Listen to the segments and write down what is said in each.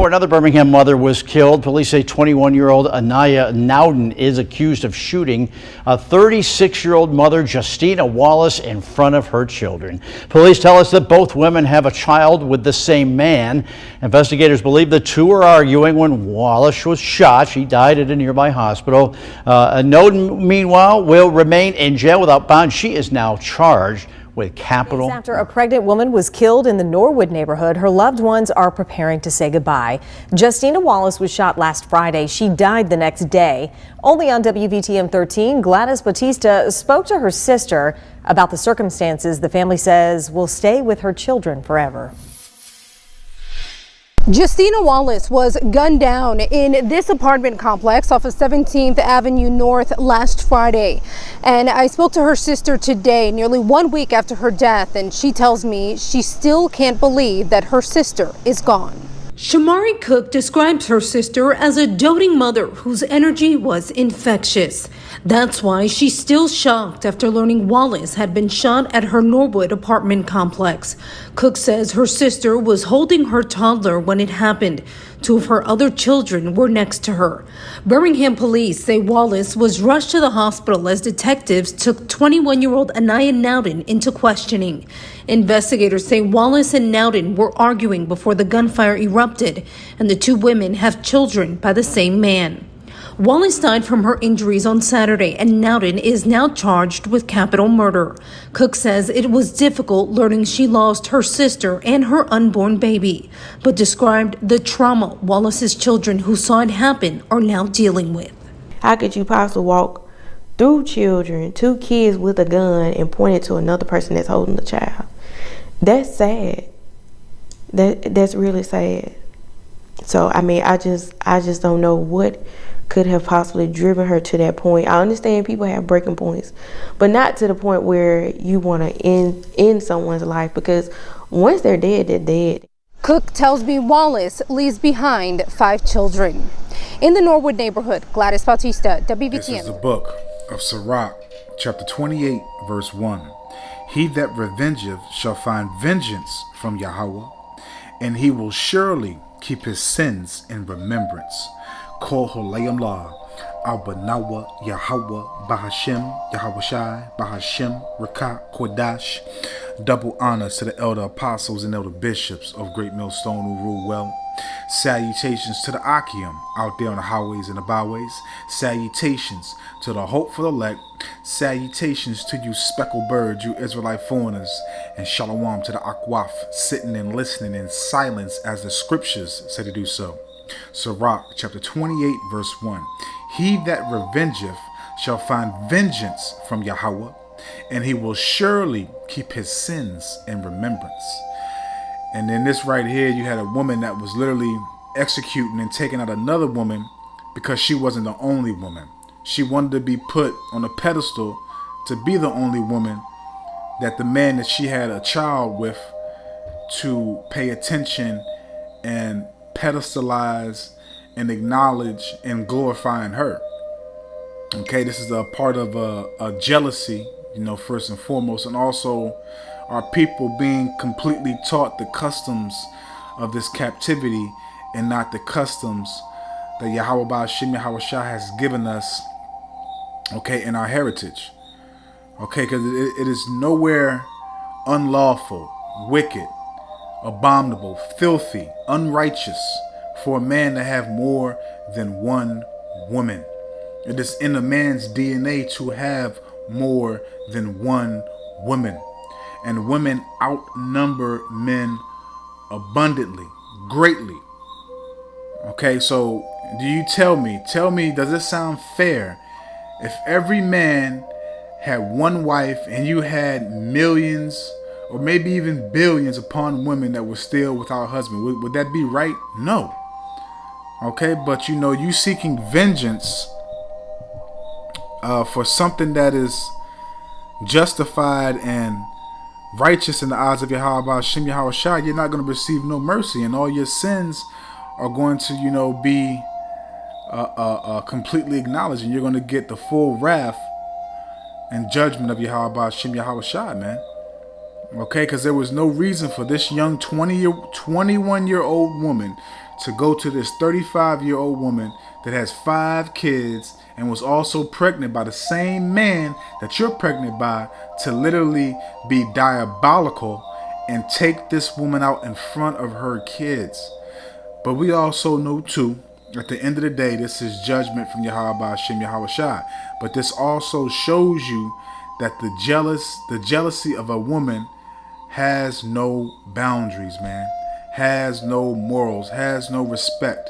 where another Birmingham mother was killed. Police say 21-year-old Anaya Nowden is accused of shooting a 36-year-old mother, Justina Wallace, in front of her children. Police tell us that both women have a child with the same man. Investigators believe the two were arguing when Wallace was shot. She died at a nearby hospital. Nowden, meanwhile, will remain in jail without bond. She is now charged with capital. After a pregnant woman was killed in the Norwood neighborhood, her loved ones are preparing to say goodbye. Justina Wallace was shot last Friday. She died the next day. Only on WVTM 13, Gladys Batista spoke to her sister about the circumstances the family says will stay with her children forever. Justina Wallace was gunned down in this apartment complex off of 17th Avenue North last Friday. And I spoke to her sister today, nearly 1 week after her death, and she tells me she still can't believe that her sister is gone. Shamari Cook describes her sister as a doting mother whose energy was infectious. That's why she's still shocked after learning Wallace had been shot at her Norwood apartment complex. Cook says her sister was holding her toddler when it happened. Two of her other children were next to her. Birmingham police say Wallace was rushed to the hospital as detectives took 21-year-old Anaya Nowden into questioning. Investigators say Wallace and Nowden were arguing before the gunfire erupted, and the two women have children by the same man. Wallace died from her injuries on Saturday, and Nowden is now charged with capital murder. Cook says it was difficult learning she lost her sister and her unborn baby, but described the trauma Wallace's children who saw it happen are now dealing with. How could you possibly walk through children, two kids with a gun, and point it to another person that's holding the child? That's sad. That's really sad. So I mean, I just don't know what could have possibly driven her to that point. I understand people have breaking points, but not to the point where you want to end someone's life, because once they're dead, they're dead. Cook tells me Wallace leaves behind 5 children. In the Norwood neighborhood, Gladys Bautista, WVTM. This is the book of Sirach, chapter 28, verse 1. He that revengeth shall find vengeance from Yahweh, and he will surely keep his sins in remembrance. Kol Holayim La, Al-Banawa, Yahweh, Bahashem, Yahweh Shai, Bahashem, Rakat, Kodash. Double honors to the elder apostles and elder bishops of Great Millstone who rule well. Salutations to the Akim out there on the highways and the byways. Salutations to the hopeful elect. Salutations to you speckled birds, you Israelite foreigners. And shalom to the Akwaf, sitting and listening in silence as the scriptures say to do so. Sirach chapter 28 verse 1. He that revengeth shall find vengeance from Yahweh, and he will surely keep his sins in remembrance. And then this right here, you had a woman that was literally executing and taking out another woman because she wasn't the only woman. She wanted to be put on a pedestal to be the only woman that the man that she had a child with to pay attention and pedestalize and acknowledge and glorifying her. Okay, this is a part of a jealousy, first and foremost, and also our people being completely taught the customs of this captivity and not the customs that Yahweh Ba'ashim Yahweh Shah has given us, okay, in our heritage. Okay, because it is nowhere unlawful, wicked, abominable, filthy, unrighteous for a man to have more than one woman. It is in a man's DNA to have more than one woman. And women outnumber men abundantly, greatly. Okay, so do you tell me, does it sound fair if every man had one wife and you had millions or maybe even billions upon women that were still without a husband? Would that be right? No. Okay, but you seeking vengeance for something that is justified and righteous in the eyes of Yahweh Shem Yahweh Shai, you're not going to receive no mercy, and all your sins are going to be completely acknowledged, and you're going to get the full wrath and judgment of Yahweh Shem Yahweh Shai, man. Okay, because there was no reason for this young 21-year-old woman to go to this 35-year-old woman that has 5 kids and was also pregnant by the same man that you're pregnant by, to literally be diabolical and take this woman out in front of her kids. But we also know too, at the end of the day, this is judgment from Yahweh Hashem Yahweh Shai. But this also shows you that the jealousy of a woman has no boundaries, man. Has no morals, has no respect.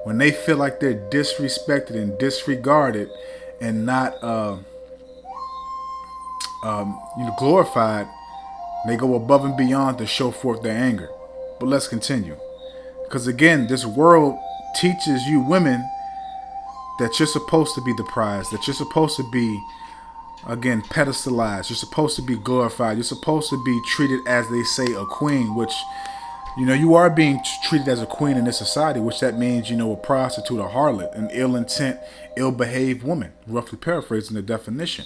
When they feel like they're disrespected and disregarded and not glorified, they go above and beyond to show forth their anger. But let's continue. Because again, this world teaches you women that you're supposed to be the prize, that you're supposed to be, again, pedestalized. You're supposed to be glorified. You're supposed to be treated as they say a queen, which, you are being treated as a queen in this society, which that means, a prostitute, a harlot, an ill intent, ill-behaved woman, roughly paraphrasing the definition.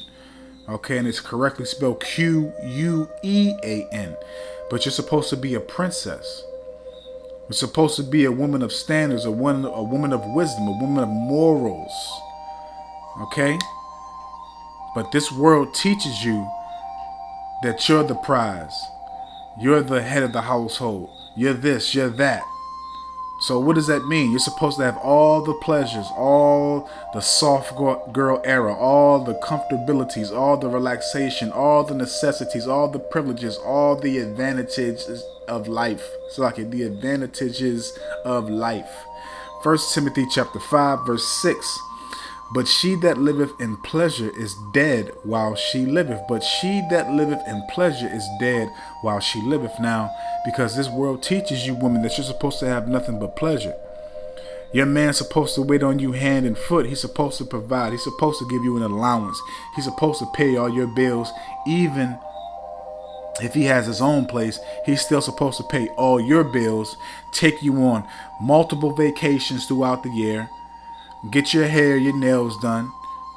Okay, and it's correctly spelled Quean. But you're supposed to be a princess. You're supposed to be a woman of standards, a woman of wisdom, a woman of morals. Okay? But this world teaches you that you're the prize. You're the head of the household. You're this, you're that. So what does that mean? You're supposed to have all the pleasures, all the soft girl era, all the comfortabilities, all the relaxation, all the necessities, all the privileges, all the advantages of life. So like the advantages of life. 1 Timothy chapter 5 verse 6. But she that liveth in pleasure is dead while she liveth. But she that liveth in pleasure is dead while she liveth. Now, because this world teaches you women that you're supposed to have nothing but pleasure. Your man's supposed to wait on you hand and foot. He's supposed to provide. He's supposed to give you an allowance. He's supposed to pay all your bills. Even if he has his own place, he's still supposed to pay all your bills, take you on multiple vacations throughout the year, get your hair, your nails done.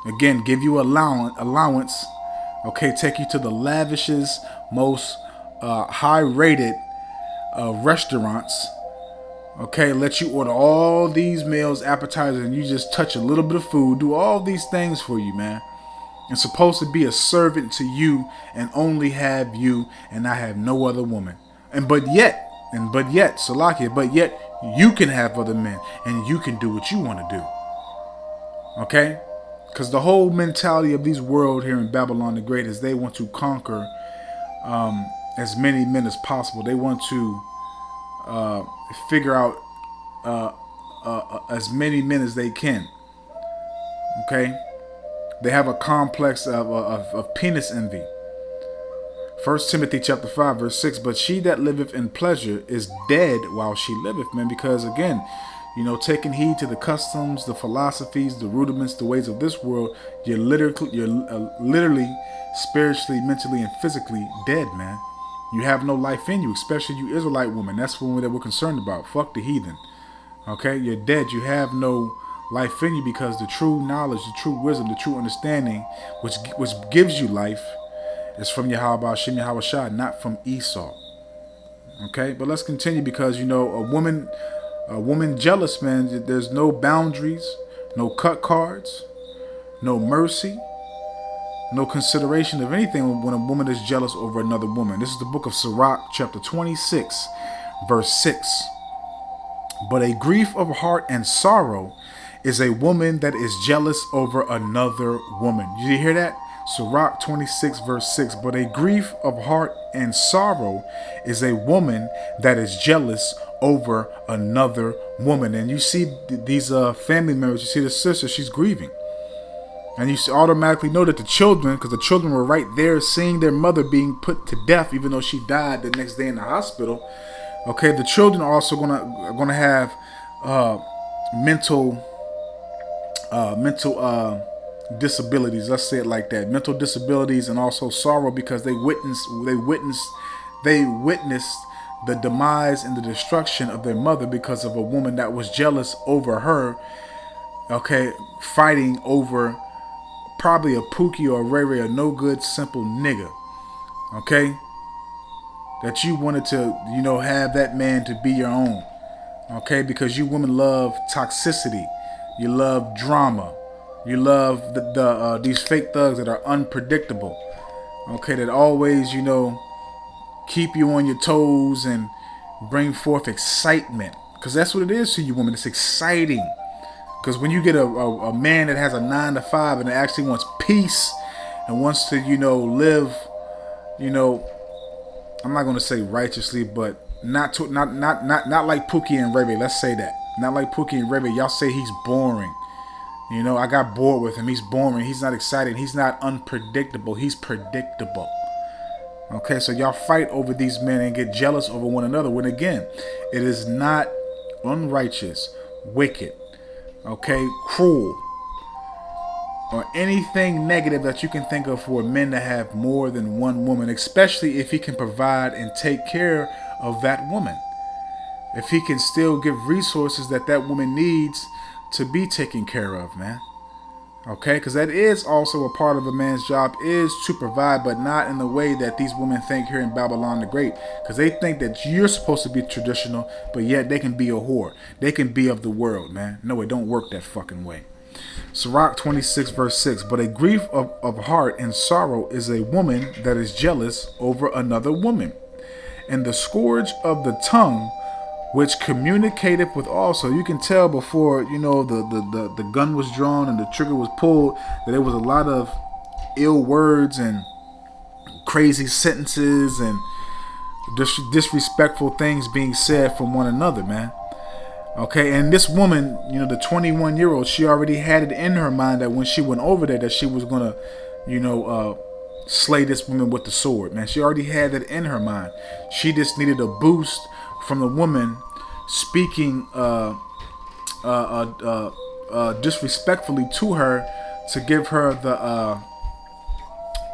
Again, give you allowance. Okay, take you to the lavishest, most high-rated restaurants. Okay, let you order all these meals, appetizers, and you just touch a little bit of food. Do all these things for you, man. It's supposed to be a servant to you and only have you and not have no other woman. But yet, Salakia, but yet you can have other men and you can do what you want to do. Okay? Because the whole mentality of these world here in Babylon the Great is they want to conquer as many men as possible. They want to figure out as many men as they can. Okay? They have a complex of penis envy. 1 Timothy chapter 5 verse 6. But she that liveth in pleasure is dead while she liveth, man. Because again, taking heed to the customs, the philosophies, the rudiments, the ways of this world, you're literally, spiritually, mentally, and physically dead, man. You have no life in you, especially you Israelite women. That's what we're concerned about. Fuck the heathen. Okay, you're dead. You have no life in you because the true knowledge, the true wisdom, the true understanding, which gives you life, is from Yahweh Hashem Yahweh Shai, not from Esau. Okay, but let's continue because a woman jealous, man. There's no boundaries, no cut cards, no mercy, no consideration of anything when a woman is jealous over another woman. This is the book of Sirach, chapter 26, verse 6. But a grief of heart and sorrow is a woman that is jealous over another woman. Did you hear that? Sirach 26 verse 6. But a grief of heart and sorrow is a woman that is jealous over another woman. And you see these family members, you see the sister, she's grieving. And you automatically know that the children, because the children were right there seeing their mother being put to death, even though she died the next day in the hospital. Okay, the children are also gonna have mental disabilities. Let's say it like that. Mental disabilities and also sorrow because they witnessed the demise and the destruction of their mother because of a woman that was jealous over her. Okay, fighting over probably a Pookie or a Ray Ray, a no good simple nigga. Okay, that you wanted to have that man to be your own. Okay, because you women love toxicity, you love drama, you love these fake thugs that are unpredictable. Okay, that always, keep you on your toes and bring forth excitement. Because that's what it is to you women. It's exciting. Because when you get a man that has a 9 to 5 and actually wants peace and wants to, live, I'm not going to say righteously, but not like Pookie and Rebe. Let's say that. Not like Pookie and Rebe. Y'all say he's boring. I got bored with him. He's boring. He's not exciting. He's not unpredictable. He's predictable. Okay, so y'all fight over these men and get jealous over one another. When again, it is not unrighteous, wicked, okay, cruel, or anything negative that you can think of for men to have more than one woman, especially if he can provide and take care of that woman. If he can still give resources that woman needs to be taken care of, man. Okay, because that is also a part of a man's job, is to provide, but not in the way that these women think here in Babylon the Great. Because they think that you're supposed to be traditional, but yet they can be a whore. They can be of the world, man. No, it don't work that fucking way. Sirach 26 verse 6. But a grief of heart and sorrow is a woman that is jealous over another woman. And the scourge of the tongue which communicateth with all. So you can tell before, the gun was drawn and the trigger was pulled, that there was a lot of ill words and crazy sentences and disrespectful things being said from one another, man. Okay, and this woman, the 21-year-old, she already had it in her mind that when she went over there that she was gonna, slay this woman with the sword, man. She already had that in her mind. She just needed a boost from the woman speaking disrespectfully to her to give her the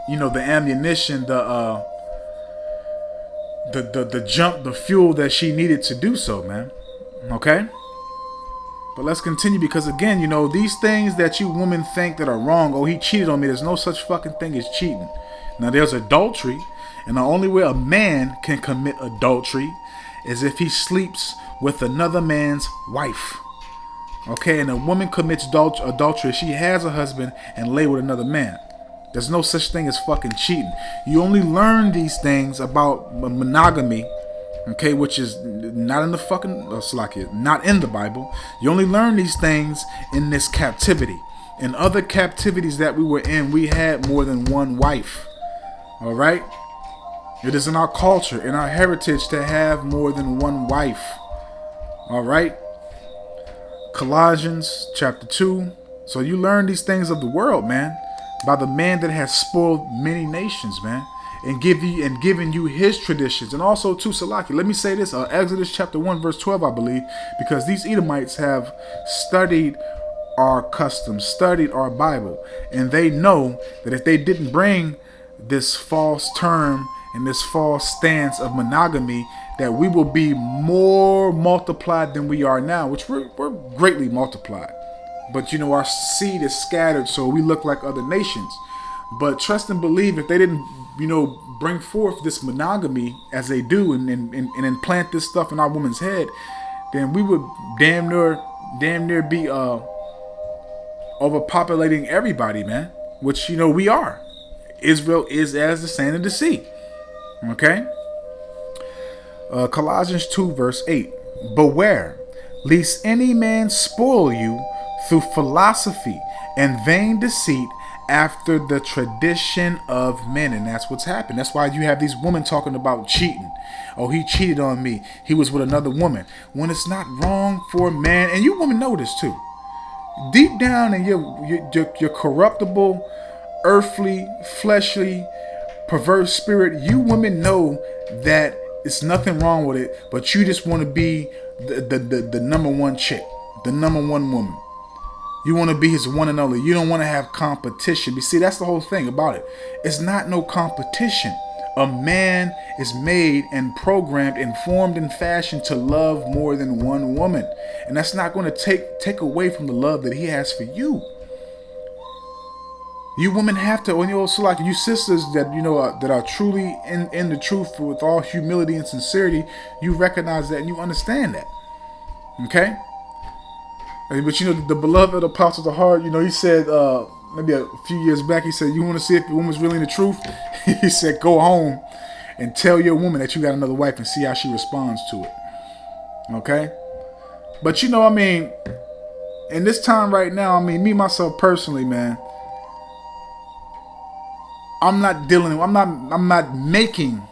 the ammunition, the jump, the fuel that she needed to do so, man. Okay, but let's continue, because again, these things that you women think that are wrong. Oh, he cheated on me. There's no such fucking thing as cheating. Now there's adultery, and the only way a man can commit adultery is if he sleeps with another man's wife. Okay, and a woman commits adultery if she has a husband and lay with another man. There's no such thing as fucking cheating. You only learn these things about monogamy, okay, which is not in the fucking not in the Bible. You only learn these things in this captivity. In other captivities that we were in, we had more than one wife. All right. It is in our culture, in our heritage, to have more than one wife. All right. Colossians chapter 2. So you learn these things of the world, man, by the man that has spoiled many nations, man, and given you his traditions. And also to Salaki, let me say this, Exodus chapter 1 verse 12, I believe, because these Edomites have studied our customs, studied our Bible, and they know that if they didn't bring this false term and this false stance of monogamy, that we will be more multiplied than we are now, which we're greatly multiplied. But our seed is scattered, so we look like other nations. But trust and believe, if they didn't, bring forth this monogamy as they do and implant this stuff in our woman's head, then we would damn near be overpopulating everybody, man. Which we are. Israel is as the sand of the sea. Okay? Colossians 2 verse 8. Beware, lest any man spoil you through philosophy and vain deceit, after the tradition of men. And that's what's happened. That's why you have these women talking about cheating. Oh, he cheated on me. He was with another woman. When it's not wrong for a man, and you women know this too. Deep down in your corruptible, earthly, fleshly, perverse spirit, you women know that it's nothing wrong with it, but you just want to be the number one chick, the number one woman. You want to be his one and only. You don't want to have competition. You see, that's the whole thing about it. It's not no competition. A man is made and programmed and formed and fashioned to love more than one woman. And that's not going to take away from the love that he has for you. You women have to, so like you sisters that, that are truly in the truth with all humility and sincerity, you recognize that and you understand that. Okay? But you know, the beloved apostle of the heart, you know, he said, maybe a few years back, he said, you want to see if the woman's really in the truth? He said, go home and tell your woman that you got another wife and see how she responds to it. Okay? But you know, I mean, in this time right now, I mean, me, myself personally, man, I'm not making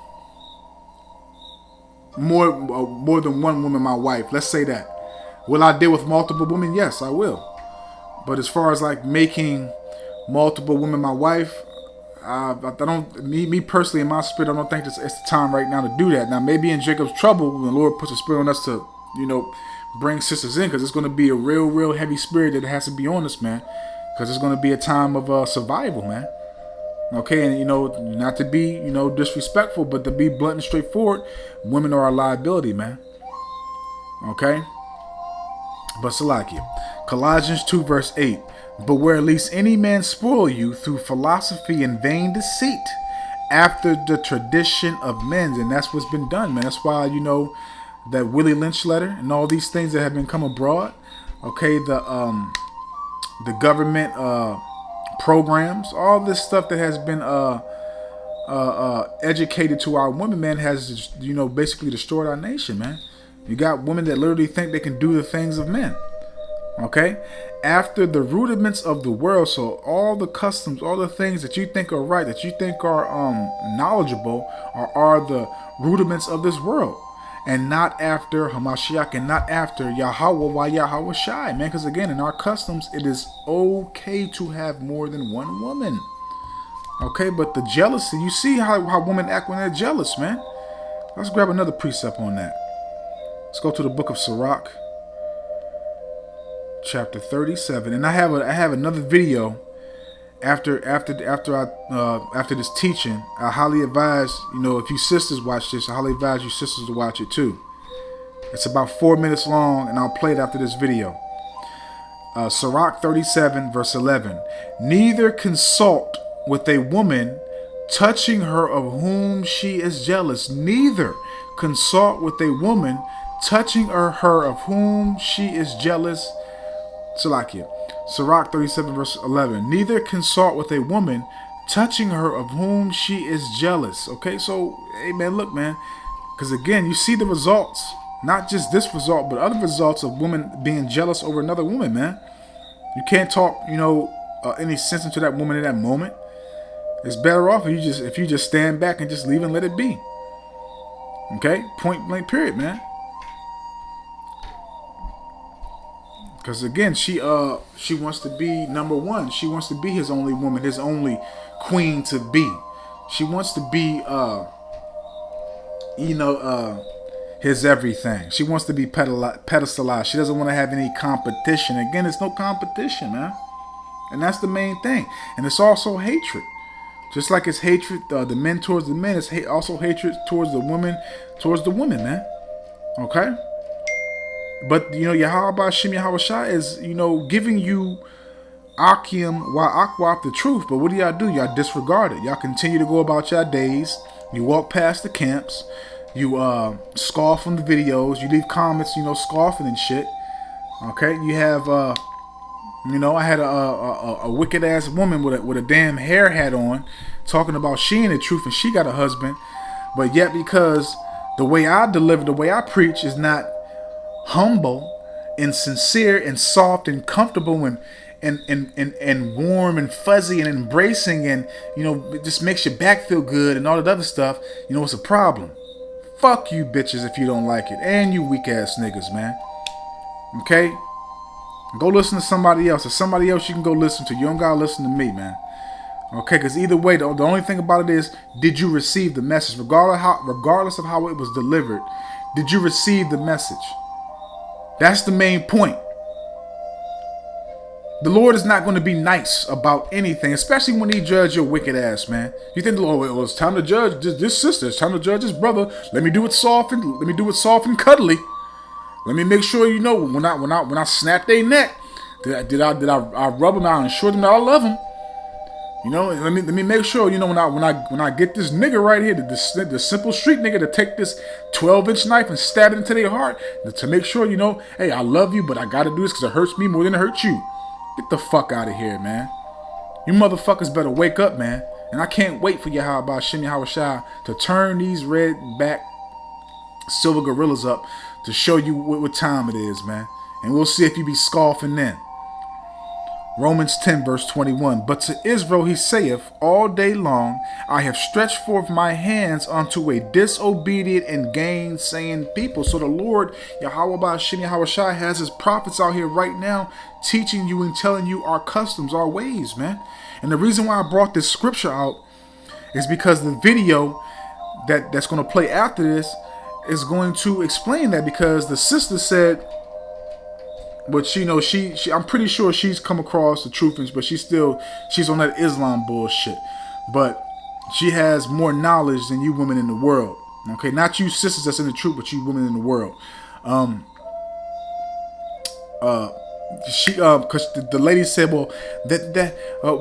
more than one woman my wife. Let's say that. Will I deal with multiple women? Yes, I will. But as far as like making multiple women my wife, I don't. Me personally, in my spirit, I don't think it's the time right now to do that. Now, maybe in Jacob's trouble, when the Lord puts a spirit on us to, you know, bring sisters in, because it's going to be a real heavy spirit that has to be on us, man. Because it's going to be a time of survival, man. Okay, and you know, not to be, you know, disrespectful, but to be blunt and straightforward, women are a liability, man. Okay? But Salakia, Colossians 2 verse 8, but where at least any man spoil you through philosophy and vain deceit, after the tradition of men. And that's what's been done, man. That's why, you know, that Willie Lynch letter and all these things that have been come abroad. Okay, the government programs, all this stuff that has been educated to our women, man, has, you know, basically destroyed our nation, man. You got women that literally think they can do the things of men. Okay? After the rudiments of the world, so all the customs, all the things that you think are right, that you think are knowledgeable, are the rudiments of this world. And not after Hamashiach, and not after Yahweh, why Yahweh Shai, man. Because again, in our customs, it is okay to have more than one woman. Okay, but the jealousy, you see how women act when they're jealous, man. Let's grab another precept on that. Let's go to the book of Sirach, chapter 37, and I have another video after this teaching. I highly advise, you know, if you sisters watch this, I highly advise you sisters to watch it too. It's about 4 minutes long, and I'll play it after this video. Sirach 37 verse 11. Neither consult with a woman touching her of whom she is jealous. Neither consult with a woman touching her of whom she is jealous. Salakia. Sirach 37 verse 11. Neither consult with a woman touching her of whom she is jealous. Okay, so, hey man, look, man. Because again, you see the results. Not just this result, but other results of women being jealous over another woman, man. You can't talk, you know, any sense into that woman in that moment. It's better off if you just stand back and just leave and let it be. Okay? Point blank period, man. Because again, she wants to be number one. She wants to be his only woman, his only queen to be. She wants to be, his everything. She wants to be pedestalized. She doesn't want to have any competition. Again, it's no competition, man. And that's the main thing. And it's also hatred. Just like it's hatred, the men towards the men, it's also hatred towards the women, man. Okay? But, you know, Yahweh Shem Yahweh Shai is, you know, giving you Akim wa Akwab, the truth. But what do y'all do? Y'all disregard it. Y'all continue to go about your days. You walk past the camps. You scoff on the videos. You leave comments, you know, scoffing and shit. Okay? You have, you know, I had a wicked ass woman with a damn hair hat on talking about she ain't the truth and she got a husband. But yet because the way I deliver, the way I preach is not humble and sincere and soft and comfortable and warm and fuzzy and embracing, and you know, it just makes your back feel good and all that other stuff, you know, it's a problem. Fuck you bitches if you don't like it, and you weak ass niggas, man. Okay? Go listen to somebody else. There's somebody else you can go listen to. You don't gotta listen to me, man. Okay? Because either way, the only thing about it is, did you receive the message? Regardless of how it was delivered, did you receive the message? That's the main point. The Lord is not going to be nice about anything, especially when he judge your wicked ass, man. You think the Lord, well, it's time to judge this sister, it's time to judge this brother. Let me do it soft and cuddly. Let me make sure, you know, when I snap their neck, did I rub them out and assure them that I love them? You know, let me make sure, you know, when I get this nigga right here, the simple street nigga, to take this 12-inch knife and stab it into their heart, to make sure, you know, hey, I love you, but I gotta do this because it hurts me more than it hurts you. Get the fuck out of here, man. You motherfuckers better wake up, man. And I can't wait for Yahweh Shem Yahweh Shai to turn these red back silver gorillas up to show you what time it is, man. And we'll see if you be scoffing then. Romans 10 verse 21. But to Israel he saith, all day long I have stretched forth my hands unto a disobedient and gainsaying people. So the Lord, Yahweh Shem Yahweh Shai, has his prophets out here right now teaching you and telling you our customs, our ways, man. And the reason why I brought this scripture out is because the video that's going to play after this is going to explain that, because the sister said, but you know, she I'm pretty sure she's come across the truth, but she's on that Islam bullshit. But she has more knowledge than you women in the world. Okay, not you sisters that's in the truth, but you women in the world. Because the lady said, well,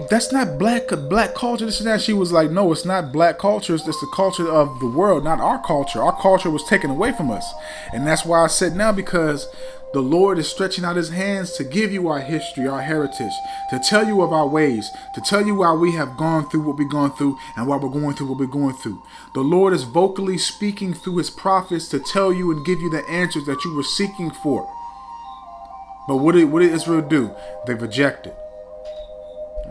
that's not black culture, this and that. She was like, no, it's not black culture, it's the culture of the world, not our culture. Our culture was taken away from us. And that's why I said now, because the Lord is stretching out his hands to give you our history, our heritage, to tell you of our ways, to tell you why we have gone through what we've gone through and why we're going through what we're going through. The Lord is vocally speaking through his prophets to tell you and give you the answers that you were seeking for. But what did Israel do? They rejected.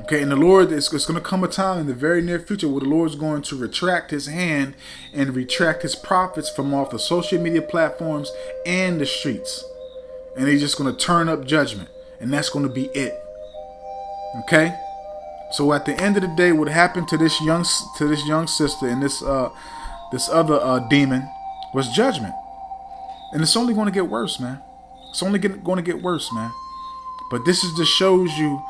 Okay, and the Lord, it's going to come a time in the very near future where the Lord's going to retract his hand and retract his prophets from off the social media platforms and the streets. And he's just going to turn up judgment. And that's going to be it. Okay? So at the end of the day, what happened to this young sister and this other demon was judgment. And it's only going to get worse, man. It's only going to get worse, man. But this is just shows you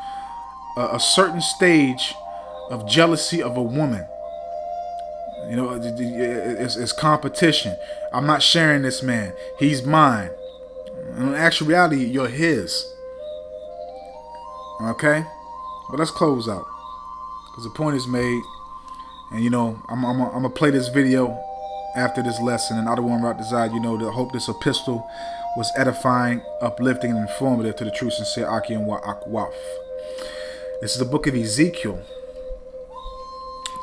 a certain stage of jealousy of a woman. You know, it's competition. I'm not sharing this man. He's mine. In actuality, you're his. Okay? But let's close out, because the point is made. And, you know, I'm going to play this video after this lesson. And I don't want to desire, you know, to hope this epistle was edifying, uplifting, and informative to the true, sincere Aki and Wa'akwaf. This is the book of Ezekiel,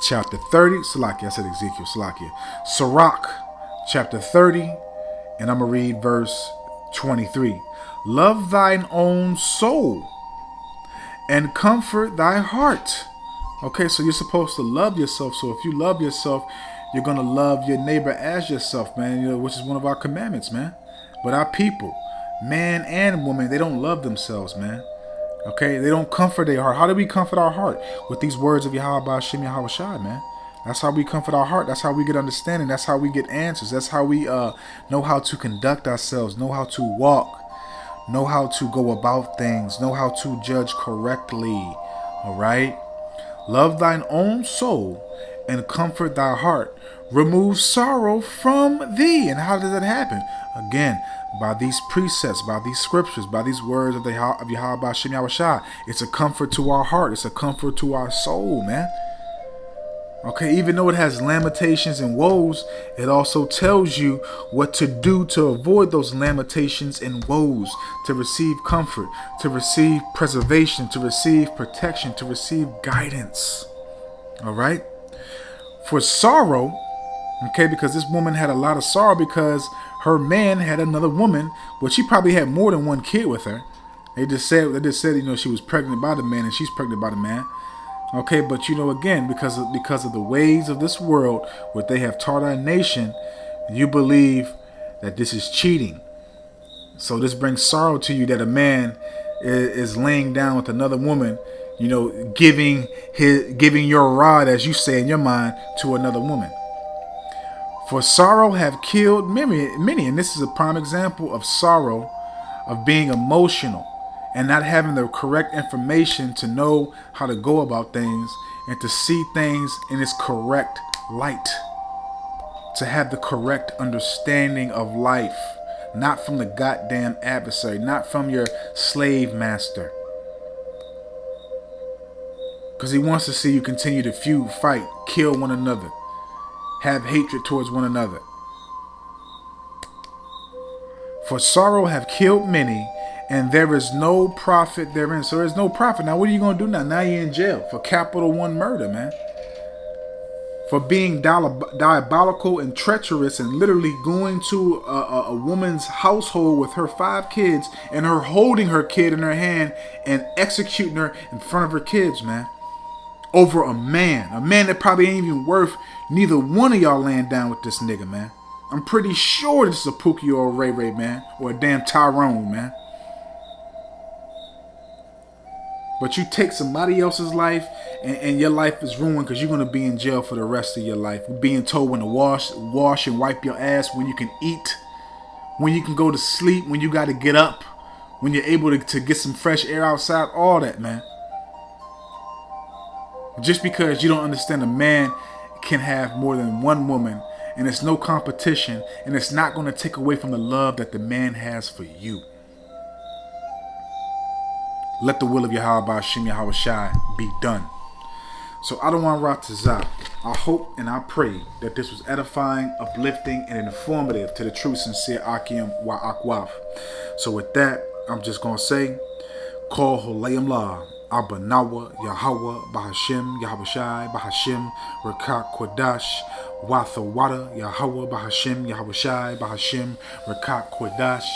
chapter 30. Salakia, I said Ezekiel, Salakia. Sirach, chapter 30, and I'm going to read verse 23. Love thine own soul and comfort thy heart. Okay, so you're supposed to love yourself. So if you love yourself, you're going to love your neighbor as yourself, man, you know, which is one of our commandments, man. But our people, man and woman, they don't love themselves, man. Okay, they don't comfort their heart. How do we comfort our heart? With these words of Yahweh Shem Yahweh Shai, man. That's how we comfort our heart. That's how we get understanding. That's how we get answers. That's how we know how to conduct ourselves, know how to walk, know how to go about things, know how to judge correctly. All right? Love thine own soul and comfort thy heart. Remove sorrow from thee. And how does that happen? Again, by these precepts, by these scriptures, by these words of Yahweh Shem Yahweh Shai. It's a comfort to our heart. It's a comfort to our soul, man. Okay, even though it has lamentations and woes, it also tells you what to do to avoid those lamentations and woes, to receive comfort, to receive preservation, to receive protection, to receive guidance. All right? For sorrow, okay, because this woman had a lot of sorrow because her man had another woman, but she probably had more than one kid with her. They just said, you know, she was pregnant by the man and she's pregnant by the man. Okay, but you know, again, because of the ways of this world, what they have taught our nation, you believe that this is cheating. So this brings sorrow to you that a man is laying down with another woman, you know, giving your rod, as you say in your mind, to another woman. For sorrow have killed many, and this is a prime example of sorrow, of being emotional and not having the correct information to know how to go about things and to see things in its correct light, to have the correct understanding of life, not from the goddamn adversary, not from your slave master. Because he wants to see you continue to feud, fight, kill one another, have hatred towards one another. For sorrow have killed many, and there is no profit therein. So there's no profit. Now what are you going to do now? Now you're in jail for capital 1 murder, man. For being diabolical and treacherous and literally going to a woman's household with her 5 kids and her holding her kid in her hand and executing her in front of her kids, man. Over a man that probably ain't even worth neither one of y'all laying down with this nigga, man. I'm pretty sure this is a Pookie or a Ray Ray, man. Or a damn Tyrone, man. But you take somebody else's life and your life is ruined because you're going to be in jail for the rest of your life. Being told when to wash and wipe your ass, when you can eat, when you can go to sleep, when you got to get up, when you're able to get some fresh air outside, all that, man. Just because you don't understand a man can have more than one woman, and it's no competition, and it's not going to take away from the love that the man has for you. Let the will of Yahweh Hashem Yahweh Shai be done. So I don't want to rock to Zah. I hope and I pray that this was edifying, uplifting, and informative to the true, sincere Akim Wa Akwaf. So with that, I'm just going to say, Call Holayim La, Abba Nawa, Yahweh, Bahashim, Yahweh Shai, Bahashim, Rakat Kodash, Watha Wada, Yahweh, Bahashim, Yahweh Shai, Bahashim, Rakat Kodash,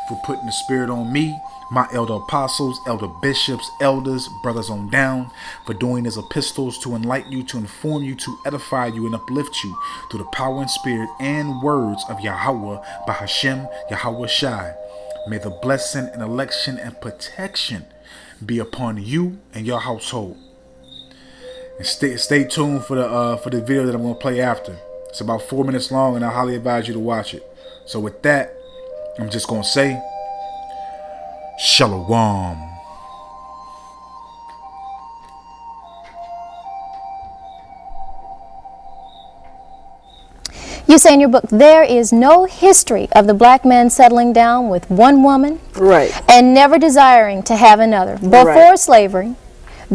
for putting the spirit on me, my elder apostles, elder bishops, elders, brothers on down, for doing his epistles to enlighten you, to inform you, to edify you, and uplift you through the power and spirit and words of Yahweh, Bahashim, Yahweh Shai. May the blessing and election and protection be upon you and your household. And stay tuned for the video that I'm going to play after. It's about 4 minutes long, and I highly advise you to watch it. So with that, I'm just going to say, Shalom. You say in your book, there is no history of the black man settling down with one woman, right, and never desiring to have another. Before right. slavery,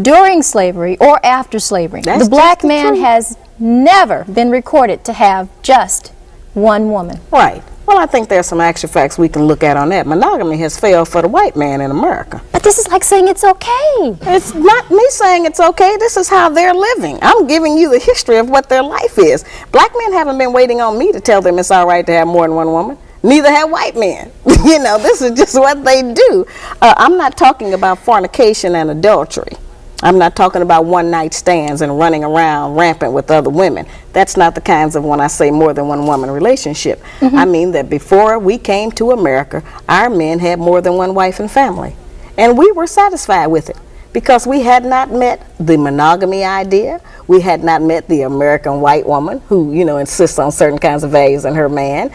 during slavery, or after slavery. That's the black the man truth. has never been recorded to have just one woman. Right. Well, I think there's some actual facts we can look at on that. Monogamy has failed for the white man in America. But this is like saying it's okay. It's not me saying it's okay. This is how they're living. I'm giving you the history of what their life is. Black men haven't been waiting on me to tell them it's all right to have more than one woman. Neither have white men. You know, this is just what they do. I'm not talking about fornication and adultery. I'm not talking about one-night stands and running around rampant with other women. That's not the kinds of, when I say more than one woman relationship. Mm-hmm. I mean that before we came to America, our men had more than one wife and family. And we were satisfied with it because we had not met the monogamy idea. We had not met the American white woman who, you know, insists on certain kinds of values in her man.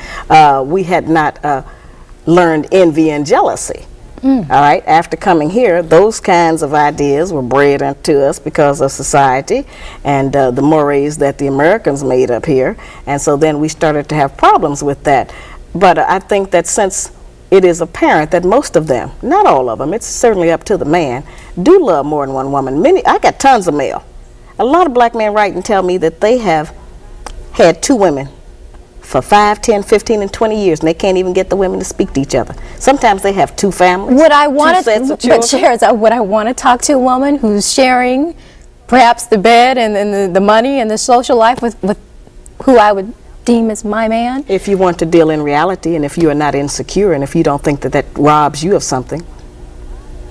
We had not learned envy and jealousy. All right, after coming here, those kinds of ideas were bred into us because of society and the mores that the Americans made up here. And so then we started to have problems with that. But I think that since it is apparent that most of them, not all of them, it's certainly up to the man, do love more than one woman. I got tons of mail. A lot of black men write and tell me that they have had 2 women for 5, 10, 15, and 20 years, and they can't even get the women to speak to each other. Sometimes they have 2 families, Would I 2 want sets of to, children. but Sharon, would I want to talk to a woman who's sharing perhaps the bed and the money and the social life with who I would deem as my man? If you want to deal in reality, and if you are not insecure, and if you don't think that that robs you of something,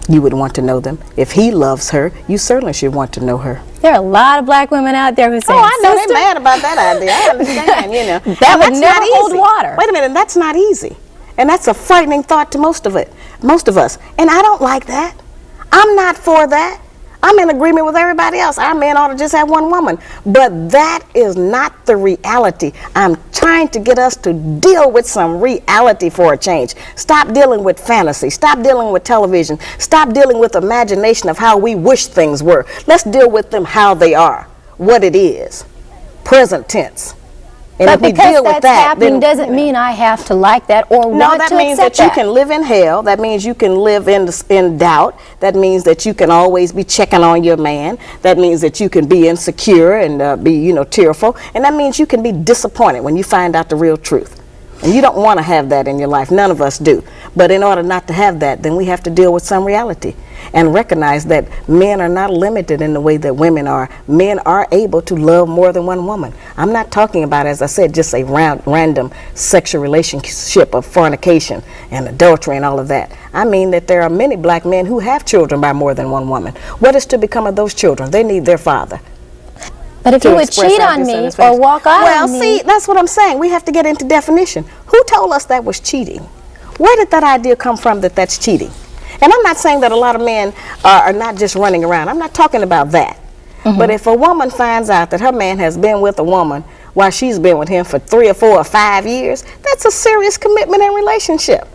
you would want to know them. If he loves her, you certainly should want to know her. There are a lot of black women out there who say, Oh, I know "Sister, they're mad about that idea. I understand, you know. that would And that's never not hold easy. water." Wait a minute, that's not easy. And that's a frightening thought to most of us. And I don't like that. I'm not for that. I'm in agreement with everybody else. Our men ought to just have one woman. But that is not the reality. I'm trying to get us to deal with some reality for a change. Stop dealing with fantasy. Stop dealing with television. Stop dealing with imagination of how we wish things were. Let's deal with them how they are, what it is. Present tense. And But if we because deal with that's that, happening then, doesn't mean I have to like that or no, want that to means accept that you that. can live in hell. That means you can live in doubt. That means that you can always be checking on your man. That means that you can be insecure and be, tearful. And that means you can be disappointed when you find out the real truth. And you don't want to have that in your life. None of us do. But in order not to have that, then we have to deal with some reality and recognize that men are not limited in the way that women are. Men are able to love more than one woman. I'm not talking about, as I said, just a random sexual relationship of fornication and adultery and all of that. I mean that there are many black men who have children by more than one woman. What is to become of those children? They need their father. But if you would cheat on me or walk out on me. Well, see, that's what I'm saying. We have to get into definition. Who told us that was cheating? Where did that idea come from that that's cheating? And I'm not saying that a lot of men are not just running around. I'm not talking about that. But if a woman finds out that her man has been with a woman while she's been with him for 3 or 4 or 5 years, that's a serious commitment and relationship.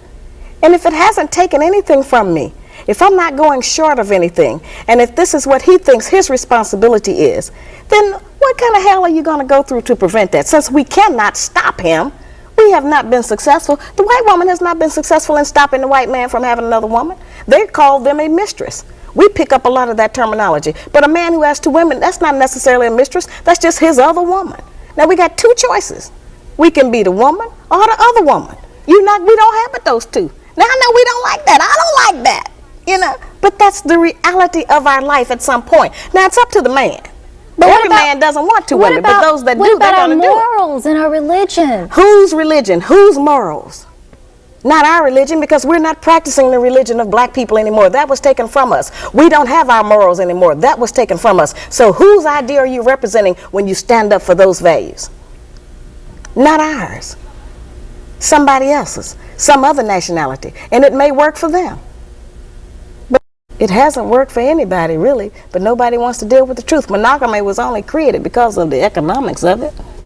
And if it hasn't taken anything from me, if I'm not going short of anything, and if this is what he thinks his responsibility is, then what kind of hell are you going to go through to prevent that? Since we cannot stop him, we have not been successful. The white woman has not been successful in stopping the white man from having another woman. They call them a mistress. We pick up a lot of that terminology. But a man who has 2 women, that's not necessarily a mistress. That's just his other woman. Now we got 2 choices. We can be the woman or the other woman. We don't have but those 2. Now I know we don't like that. I don't like that. But that's the reality of our life at some point. Now it's up to the man. But every man doesn't want 2 women, but those that do, they're going to do it. What about our morals and our religion? Whose religion? Whose morals? Not our religion, because we're not practicing the religion of black people anymore. That was taken from us. We don't have our morals anymore. That was taken from us. So whose idea are you representing when you stand up for those values? Not ours. Somebody else's. Some other nationality. And it may work for them. It hasn't worked for anybody, really, but nobody wants to deal with the truth. Monogamy was only created because of the economics of it.